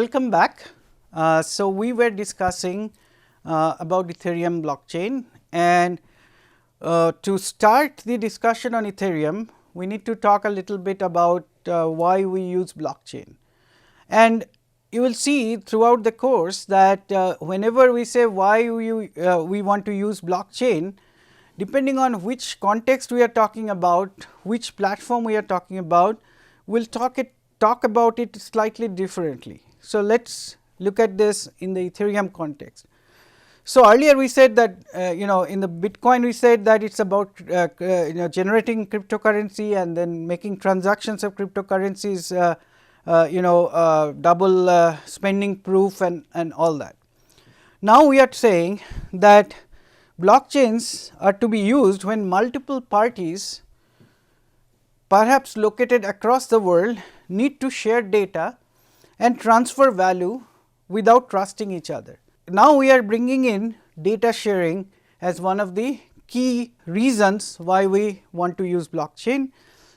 welcome back. So, we were discussing about Ethereum blockchain, and to start the discussion on Ethereum, we need to talk a little bit about why we use blockchain. And you will see throughout the course that whenever we say why we want to use blockchain, depending on which context we are talking about, which platform we are talking about, we will talk about it slightly differently. So, let us look at this in the Ethereum context. So, earlier we said that in the Bitcoin we said that it is about generating cryptocurrency and then making transactions of cryptocurrencies, double spending proof and all that. Now, we are saying that blockchains are to be used when multiple parties, perhaps located across the world, need to share data and transfer value without trusting each other. Now, we are bringing in data sharing as one of the key reasons why we want to use blockchain,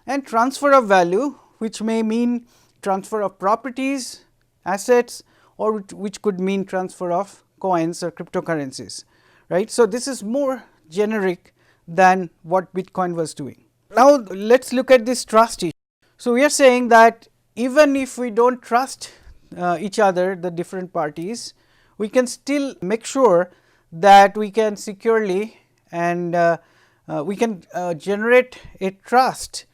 and transfer of value, which may mean transfer of properties, assets, or which could mean transfer of coins or cryptocurrencies, right. So, this is more generic than what Bitcoin was doing. Now, let us look at this trust issue. So, we are saying that even if we do not trust each other, the different parties, we can still make sure that we can securely and we can generate a trust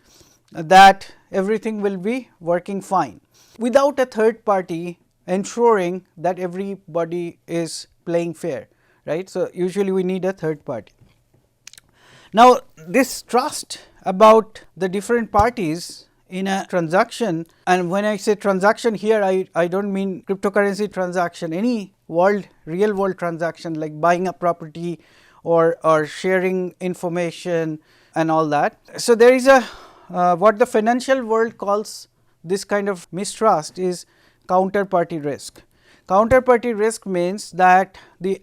that everything will be working fine without a third party ensuring that everybody is playing fair, right. So, usually we need a third party. Now, this trust about the different parties in a transaction, and when I say transaction here, I do not mean cryptocurrency transaction, any real world transaction like buying a property or sharing information and all that. So, there is a what the financial world calls this kind of mistrust is counterparty risk. Counterparty risk means that the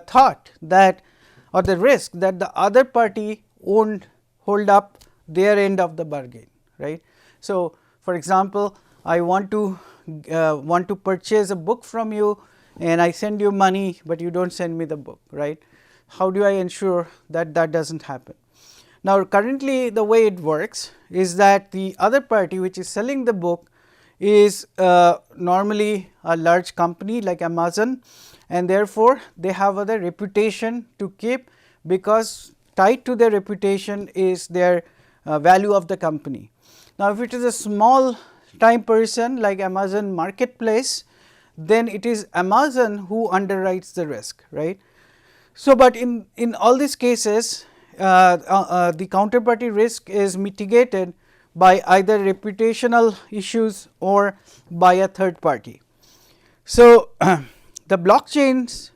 thought that or the risk that the other party won't hold up their end of the bargain, right. So, for example, I want to purchase a book from you and I send you money, but you do not send me the book, right. How do I ensure that that does not happen? Now, currently the way it works is that the other party which is selling the book is normally a large company like Amazon, and therefore, they have a reputation to keep, because tied to their reputation is their value of the company. Now, if it is a small time person like Amazon Marketplace, then it is Amazon who underwrites the risk, right. So, but in all these cases, the counterparty risk is mitigated by either reputational issues or by a third party. So, the blockchains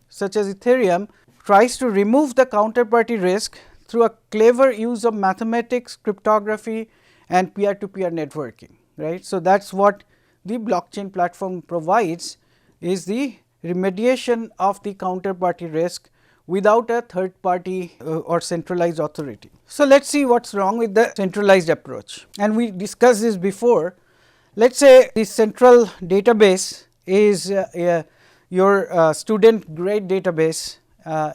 such as Ethereum tries to remove the counterparty risk through a clever use of mathematics, cryptography and peer to peer networking, right. So, that is what the blockchain platform provides, is the remediation of the counterparty risk without a third party or centralized authority. So, let us see what is wrong with the centralized approach, and we discussed this before. Let us say the central database is your student grade database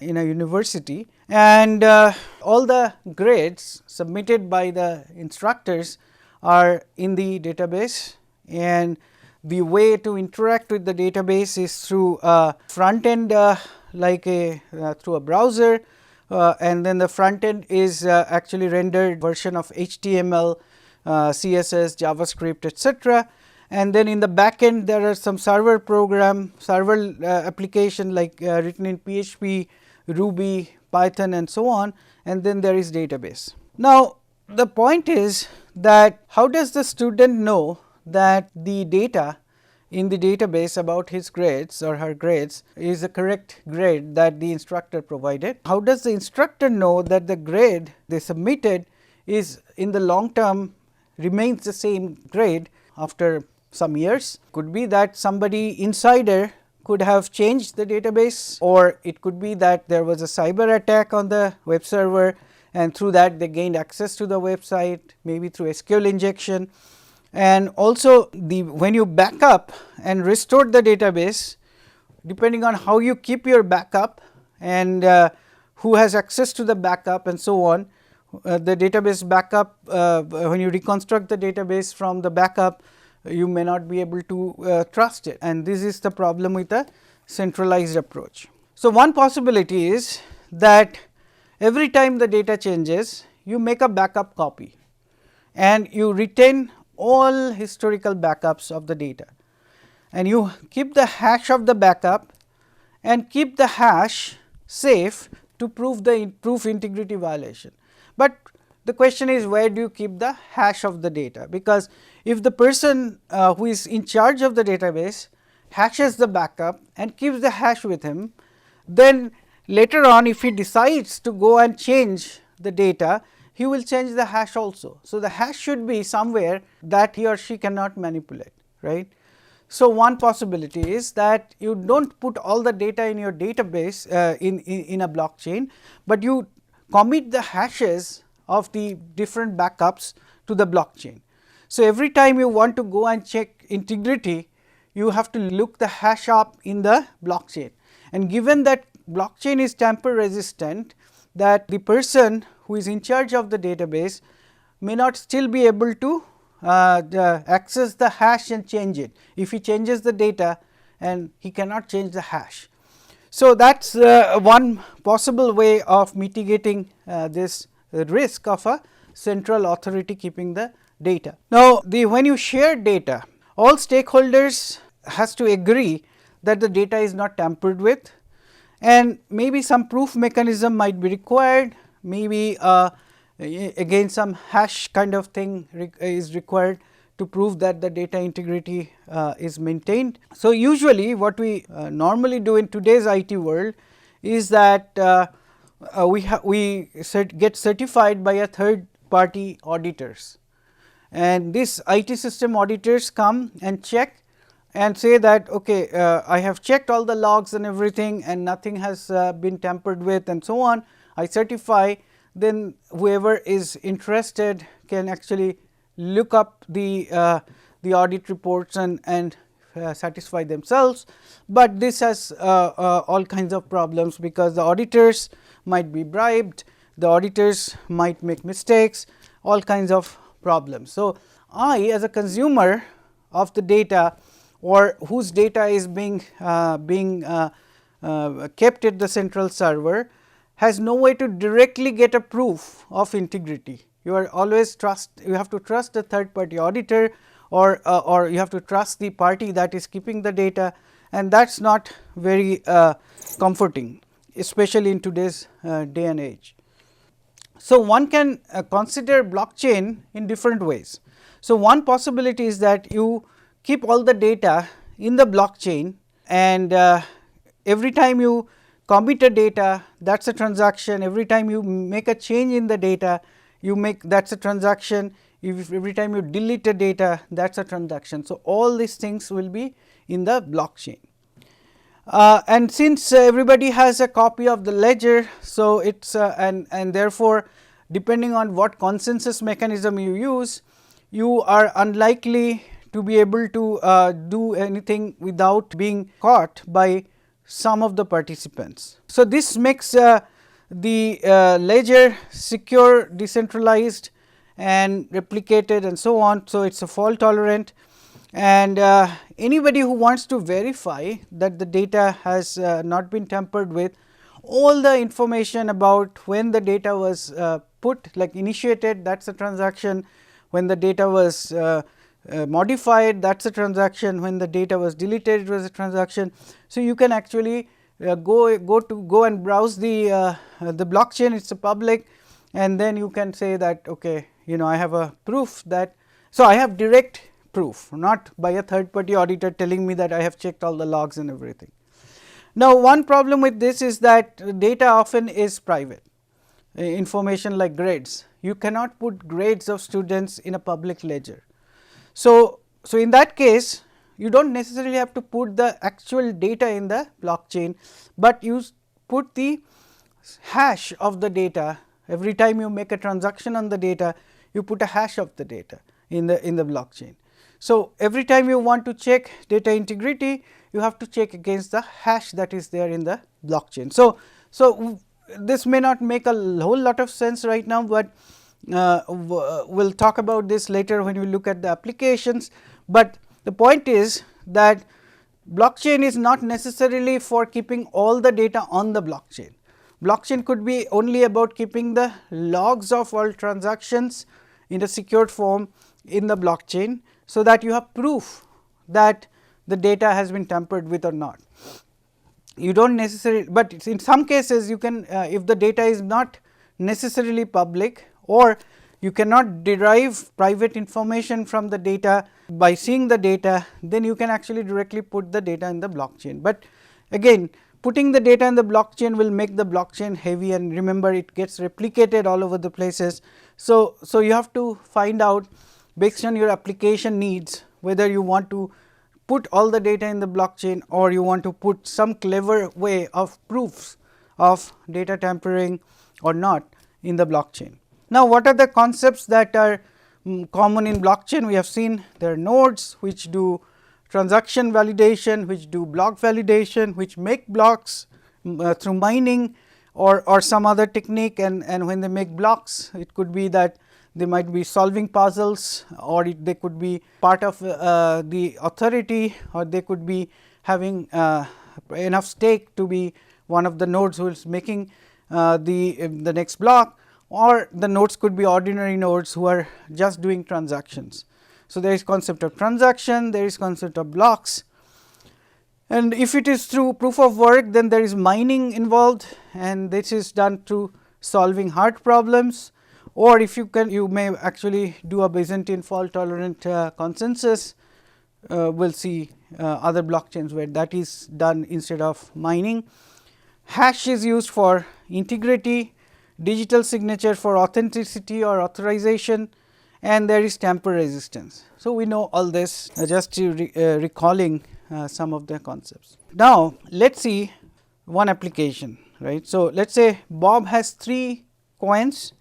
in a university, and all the grades submitted by the instructors are in the database, and the way to interact with the database is through a front end like through a browser, and then the front end is actually rendered version of HTML, CSS, JavaScript, etc. And then in the back end there are some server application like written in PHP, Ruby, Python and so on, and then there is database. Now, the point is that how does the student know that the data in the database about his grades or her grades is the correct grade that the instructor provided? How does the instructor know that the grade they submitted is in the long term remains the same grade after some years? Could be that somebody insider could have changed the database, or it could be that there was a cyber attack on the web server and through that they gained access to the website, maybe through SQL injection. And also when you back up and restore the database, depending on how you keep your backup and who has access to the backup and so on, the database backup, when you reconstruct the database from the backup, you may not be able to trust it, and this is the problem with the centralized approach. So, one possibility is that every time the data changes, you make a backup copy and you retain all historical backups of the data, and you keep the hash of the backup and keep the hash safe to prove the proof integrity violation. But the question is, where do you keep the hash of the data? Because if the person who is in charge of the database hashes the backup and keeps the hash with him, then later on if he decides to go and change the data, he will change the hash also. So, the hash should be somewhere that he or she cannot manipulate, right. So, one possibility is that you do not put all the data in your database in a blockchain, but you commit the hashes of the different backups to the blockchain. So, every time you want to go and check integrity, you have to look the hash up in the blockchain, and given that blockchain is tamper resistant, that the person who is in charge of the database may not still be able to access the hash and change it if he changes the data, and he cannot change the hash. So, that is one possible way of mitigating this risk of a central authority keeping the data. Now, when you share data, all stakeholders has to agree that the data is not tampered with, and maybe some proof mechanism might be required, maybe again some hash kind of thing is required to prove that the data integrity is maintained. So, usually what we normally do in today's IT world is that we get certified by a third party auditors, and these IT system auditors come and check and say that okay, I have checked all the logs and everything and nothing has been tampered with and so on, I certify. Then whoever is interested can actually look up the audit reports and satisfy themselves, but this has all kinds of problems, because the auditors might be bribed, the auditors might make mistakes, all kinds of problems. So, I as a consumer of the data, or whose data is being kept at the central server, has no way to directly get a proof of integrity. You are always you have to trust the third party auditor, or you have to trust the party that is keeping the data, and that is not very comforting, especially in today's day and age. So, one can consider blockchain in different ways. So, one possibility is that you keep all the data in the blockchain, and every time you commit a data, that is a transaction. Every time you make a change in the data, that is a transaction. If every time you delete a data, that is a transaction. So, all these things will be in the blockchain. And since everybody has a copy of the ledger, so it is and therefore, depending on what consensus mechanism you use, you are unlikely to be able to do anything without being caught by some of the participants. So, this makes the ledger secure, decentralized and replicated and so on. So, it is a fault tolerant, and anybody who wants to verify that the data has not been tampered with, all the information about when the data was put, like initiated, that is a transaction, when the data was modified, that is a transaction, when the data was deleted, it was a transaction. So, you can actually go and browse the blockchain, it is a public, and then you can say that okay, I have a proof that. So, I have direct proof, not by a third party auditor telling me that I have checked all the logs and everything. Now, one problem with this is that data often is private, information like grades. You cannot put grades of students in a public ledger. So, in that case, you do not necessarily have to put the actual data in the blockchain, but you put the hash of the data. Every time you make a transaction on the data, you put a hash of the data in the blockchain. So, every time you want to check data integrity, you have to check against the hash that is there in the blockchain. So this may not make a whole lot of sense right now, but we will talk about this later when we look at the applications. But the point is that blockchain is not necessarily for keeping all the data on the blockchain. Blockchain could be only about keeping the logs of all transactions in a secured form in the blockchain, so that you have proof that the data has been tampered with or not. You do not necessarily, but in some cases you can, if the data is not necessarily public, or you cannot derive private information from the data by seeing the data, then you can actually directly put the data in the blockchain. But again, putting the data in the blockchain will make the blockchain heavy, and remember, it gets replicated all over the places. So you have to find out based on your application needs whether you want to put all the data in the blockchain, or you want to put some clever way of proofs of data tampering or not in the blockchain. Now, what are the concepts that are common in blockchain? We have seen there are nodes which do transaction validation, which do block validation, which make blocks through mining or some other technique, and when they make blocks, it could be that they might be solving puzzles, or they could be part of the authority, or they could be having enough stake to be one of the nodes who is making the next block, or the nodes could be ordinary nodes who are just doing transactions. So, there is concept of transaction, there is concept of blocks, and if it is through proof of work, then there is mining involved, and this is done through solving hard problems. Or if you can, you may actually do a Byzantine fault tolerant consensus. We will see other blockchains where that is done instead of mining. Hash is used for integrity, digital signature for authenticity or authorization, and there is tamper resistance. So, we know all this, just recalling some of the concepts. Now, let us see one application, right. So, let us say Bob has 3 coins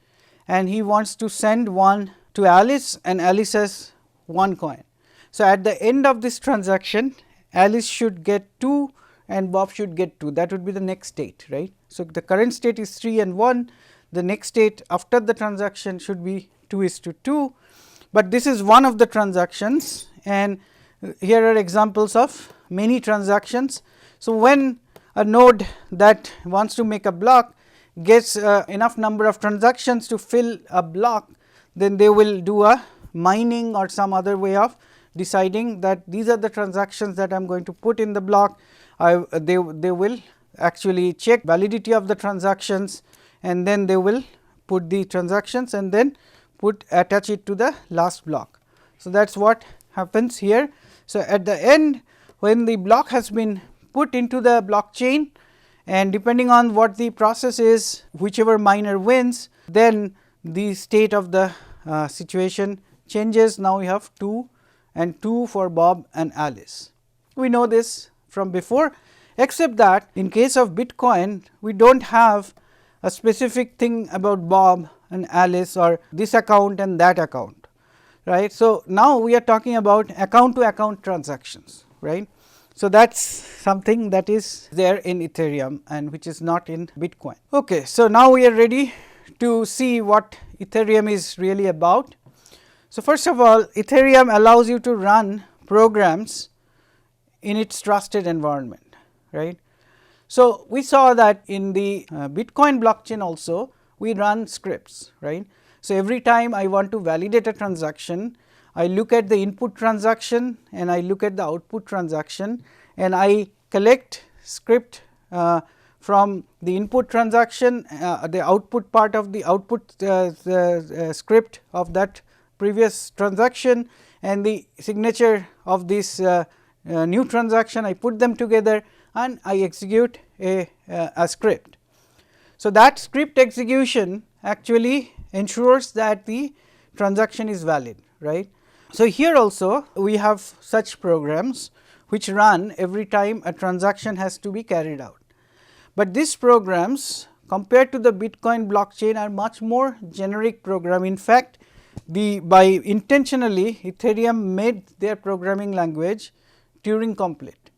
and he wants to send one to Alice, and Alice has 1 coin. So, at the end of this transaction, Alice should get 2 and Bob should get 2, that would be the next state, right. So, the current state is 3 and 1, the next state after the transaction should be 2:2, but this is one of the transactions, and here are examples of many transactions. So, when a node that wants to make a block gets enough number of transactions to fill a block, then they will do a mining or some other way of deciding that these are the transactions that I am going to put in the block. They will actually check validity of the transactions, and then they will put the transactions and then attach it to the last block. So, that is what happens here. So, at the end, when the block has been put into the blockchain, and depending on what the process is, whichever miner wins, then the state of the situation changes. Now, we have 2 and 2 for Bob and Alice. We know this from before, except that in case of Bitcoin, we do not have a specific thing about Bob and Alice, or this account and that account, right. So, now we are talking about account to account transactions, right. So, that is something that is there in Ethereum and which is not in Bitcoin. Okay, so, now we are ready to see what Ethereum is really about. So, first of all, Ethereum allows you to run programs in its trusted environment, right. So, we saw that in the Bitcoin blockchain also we run scripts, right. So, every time I want to validate a transaction, I look at the input transaction and I look at the output transaction, and I collect script from the input transaction, the output part of the output script of that previous transaction, and the signature of this new transaction. I put them together and I execute a script. So, that script execution actually ensures that the transaction is valid, right. So, here also we have such programs which run every time a transaction has to be carried out. But these programs, compared to the Bitcoin blockchain, are much more generic program. In fact, by intentionally Ethereum made their programming language Turing complete.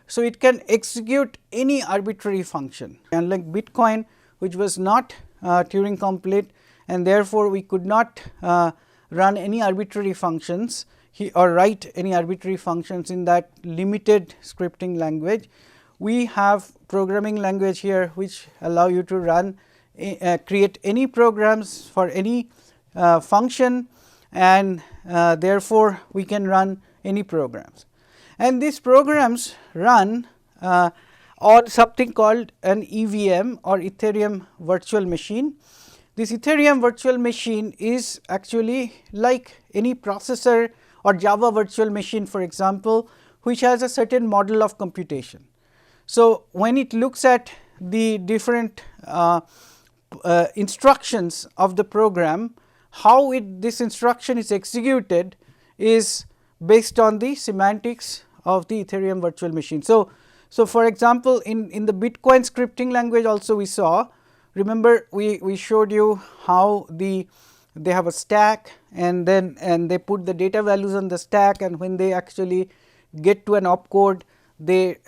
So, it can execute any arbitrary function, unlike Bitcoin, which was not Turing complete, and therefore, we could not run any arbitrary functions or write any arbitrary functions in that limited scripting language. We have programming language here which allow you to run create any programs for any function, and therefore, we can run any programs. And these programs run on something called an EVM or Ethereum virtual machine. This Ethereum virtual machine is actually like any processor or Java virtual machine, for example, which has a certain model of computation. So, when it looks at the different instructions of the program, how this instruction is executed is based on the semantics of the Ethereum virtual machine. So, for example, in the Bitcoin scripting language also we saw, remember we showed you how they have a stack, and then they put the data values on the stack, and when they actually get to an opcode, they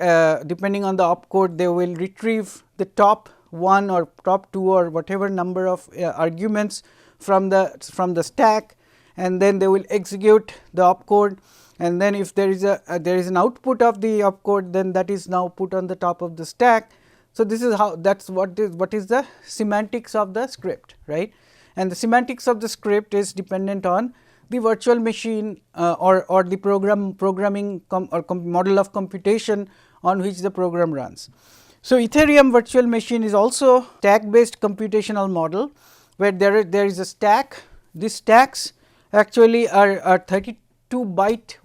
depending on the opcode they will retrieve the top 1 or top 2 or whatever number of arguments from the stack, and then they will execute the opcode, and then if there is an output of the opcode, then that is now put on the top of the stack. So, this is how what is the semantics of the script, right, and the semantics of the script is dependent on the virtual machine or the programming model of computation on which the program runs. So, Ethereum virtual machine is also stack based computational model, where there is a stack. These stacks actually are 32 byte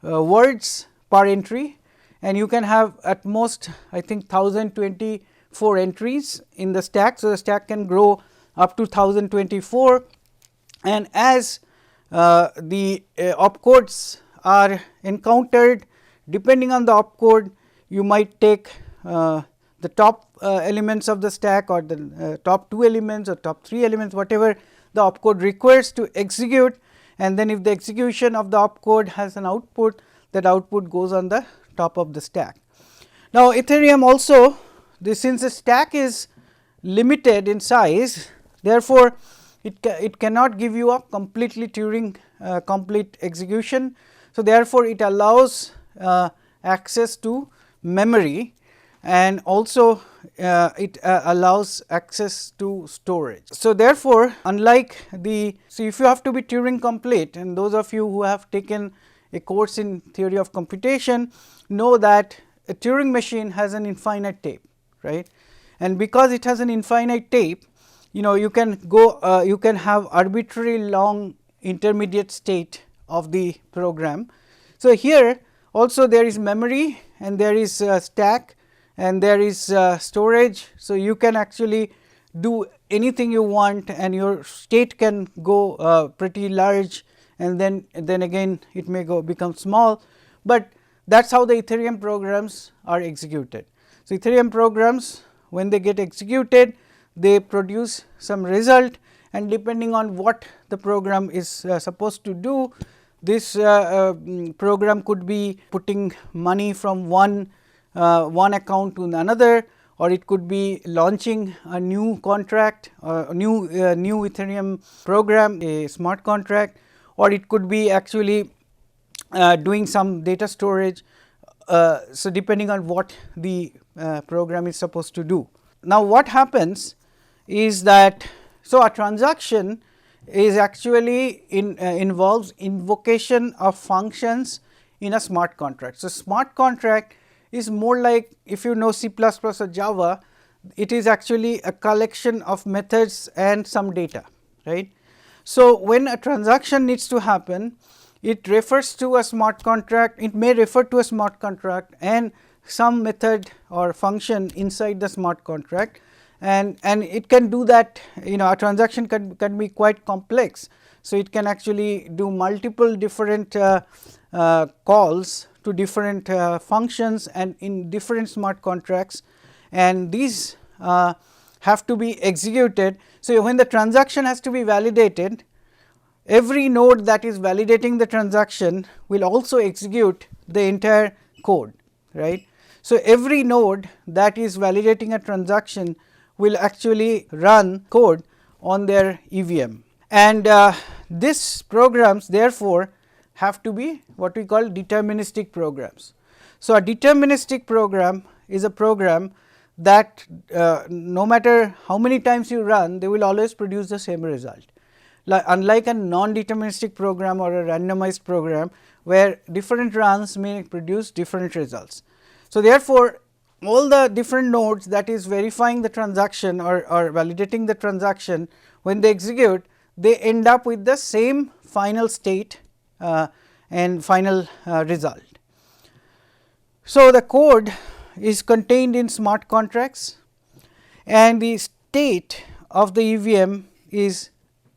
words per entry, and you can have at most I think 1024 entries in the stack. So, the stack can grow up to 1024, and as the opcodes are encountered, depending on the opcode, you might take the top elements of the stack, or the top 2 elements or top 3 elements, whatever the opcode requires to execute, and then if the execution of the opcode has an output, that output goes on the top of the stack. Now, Ethereum also, since the stack is limited in size, therefore, it cannot give you a completely Turing complete execution. So, therefore, it allows access to memory, and also it allows access to storage. So, therefore, unlike if you have to be Turing complete, and those of you who have taken a course in theory of computation know that a Turing machine has an infinite tape, right, and because it has an infinite tape, you can go you can have arbitrary long intermediate state of the program. So, here also there is memory, and there is stack, and there is storage. So, you can actually do anything you want, and your state can go pretty large, and then again it may become small, but that is how the Ethereum programs are executed. So, Ethereum programs, when they get executed, they produce some result, and depending on what the program is supposed to do, this program could be putting money from one account to another, or it could be launching a new contract, new Ethereum program, a smart contract, or it could be actually doing some data storage. So, depending on what the program is supposed to do. Now, what happens is that, so a transaction is actually involves invocation of functions in a smart contract. So, smart contract is more like, if you know C++ or Java, it is actually a collection of methods and some data, right. So, when a transaction needs to happen, it refers to a smart contract, it may refer to a smart contract and some method or function inside the smart contract, and it can do that. A transaction can be quite complex. So, it can actually do multiple different calls to different functions and in different smart contracts, and these have to be executed. So, when the transaction has to be validated, every node that is validating the transaction will also execute the entire code, right. So, every node that is validating a transaction will actually run code on their EVM, and these programs therefore have to be what we call deterministic programs. So, a deterministic program is a program that no matter how many times you run, they will always produce the same result, unlike a non-deterministic program or a randomized program, where different runs may produce different results. So, therefore, all the different nodes that is verifying the transaction or validating the transaction, when they execute, they end up with the same final state and final result. So, the code is contained in smart contracts, and the state of the EVM is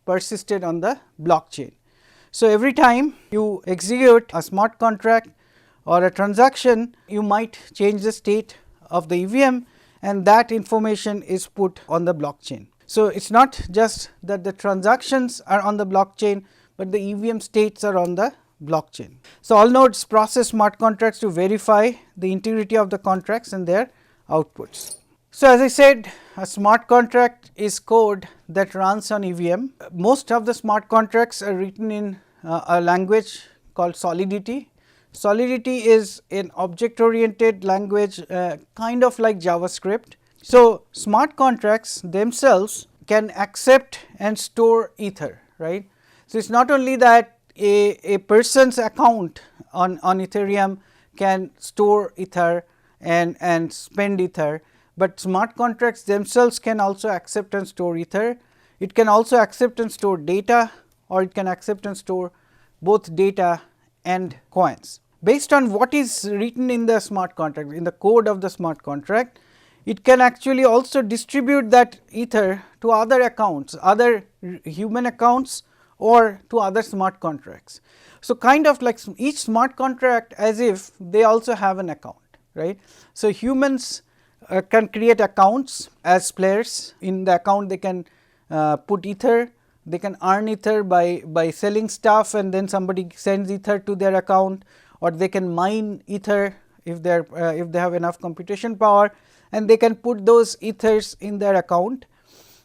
persisted on the blockchain. So, every time you execute a smart contract or a transaction, you might change the state of the EVM, and that information is put on the blockchain. So, it is not just that the transactions are on the blockchain, but the EVM states are on the blockchain. So, all nodes process smart contracts to verify the integrity of the contracts and their outputs. So, as I said, a smart contract is code that runs on EVM. Most of the smart contracts are written in a language called Solidity. Solidity is an object oriented language, kind of like JavaScript. So, smart contracts themselves can accept and store ether, right. So, it is not only that a person's account on Ethereum can store ether and spend ether, but smart contracts themselves can also accept and store ether. It can also accept and store data, or it can accept and store both data and coins. Based on what is written in the smart contract, in the code of the smart contract, it can actually also distribute that ether to other accounts, other human accounts, or to other smart contracts. So, kind of like each smart contract as if they also have an account, right. So, humans can create accounts as players. In the account they can put ether, they can earn ether by selling stuff, and then somebody sends ether to their account, or they can mine ether if they are if they have enough computation power, and they can put those ethers in their account.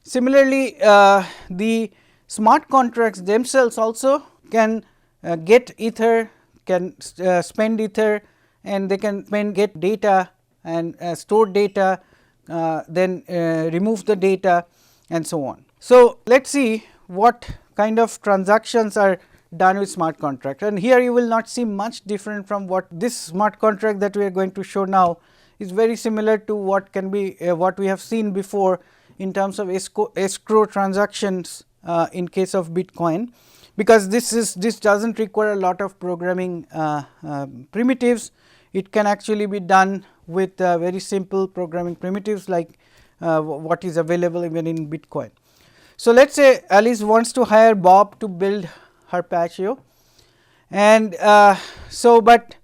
Similarly, the smart contracts themselves also can get ether, can spend ether, and they can get data and store data, then remove the data, and so on. So, let us see what kind of transactions are done with smart contract, and here you will not see much different from what this smart contract that we are going to show now is very similar to what can be what we have seen before in terms of escrow transactions in case of Bitcoin, because this does not require a lot of programming primitives. It can actually be done with very simple programming primitives like what is available even in Bitcoin. So, let us say Alice wants to hire Bob to build her patio, and but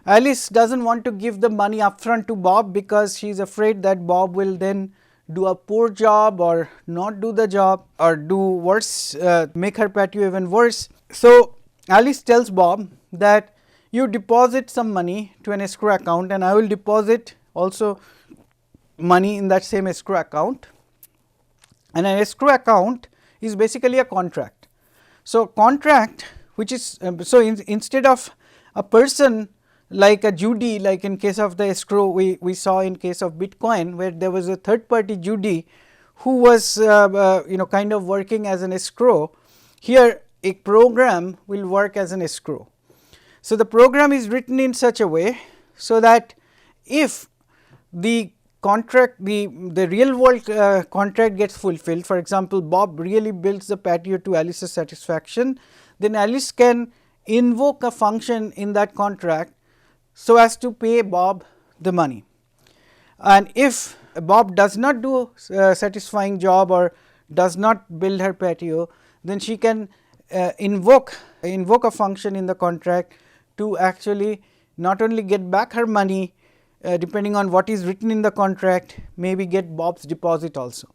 Alice does not want to give the money upfront to Bob, because she is afraid that Bob will then do a poor job or not do the job or do worse, make her patio even worse. So, Alice tells Bob that you deposit some money to an escrow account, and I will deposit also money in that same escrow account, and an escrow account is basically a contract. So, contract which is instead of a person like a Judy, like in case of the escrow we saw in case of Bitcoin, where there was a third party Judy who was kind of working as an escrow. Here a program will work as an escrow. So, the program is written in such a way so that if the contract, the real world contract gets fulfilled, for example, Bob really builds the patio to Alice's satisfaction, then Alice can invoke a function in that contract so as to pay Bob the money. And if Bob does not do a satisfying job or does not build her patio, then she can invoke a function in the contract to actually not only get back her money, depending on what is written in the contract, maybe get Bob's deposit also.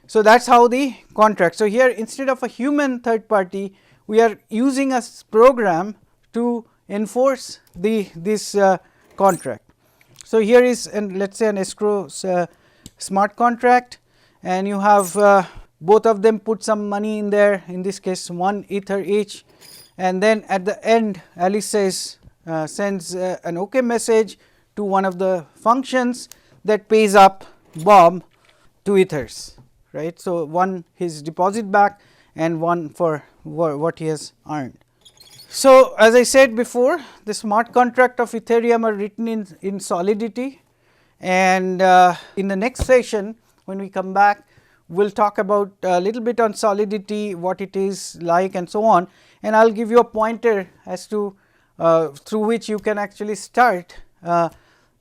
So, that is how the contract. So, here instead of a human third party, we are using a program to enforce this contract. So, here is let us say an escrow smart contract, and you have both of them put some money in there, in this case 1 ether each, and then at the end Alice says sends an OK message to one of the functions that pays up Bob 2 ethers, right. So, one his deposit back and one for what he has earned. So, as I said before, the smart contract of Ethereum are written in Solidity, and in the next session when we come back, we will talk about a little bit on Solidity, what it is like and so on, and I will give you a pointer as to through which you can actually start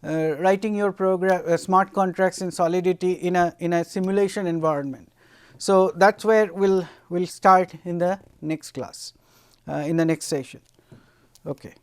writing your program smart contracts in Solidity in a simulation environment. So, that is where we will start in the next class, in the next session. Okay.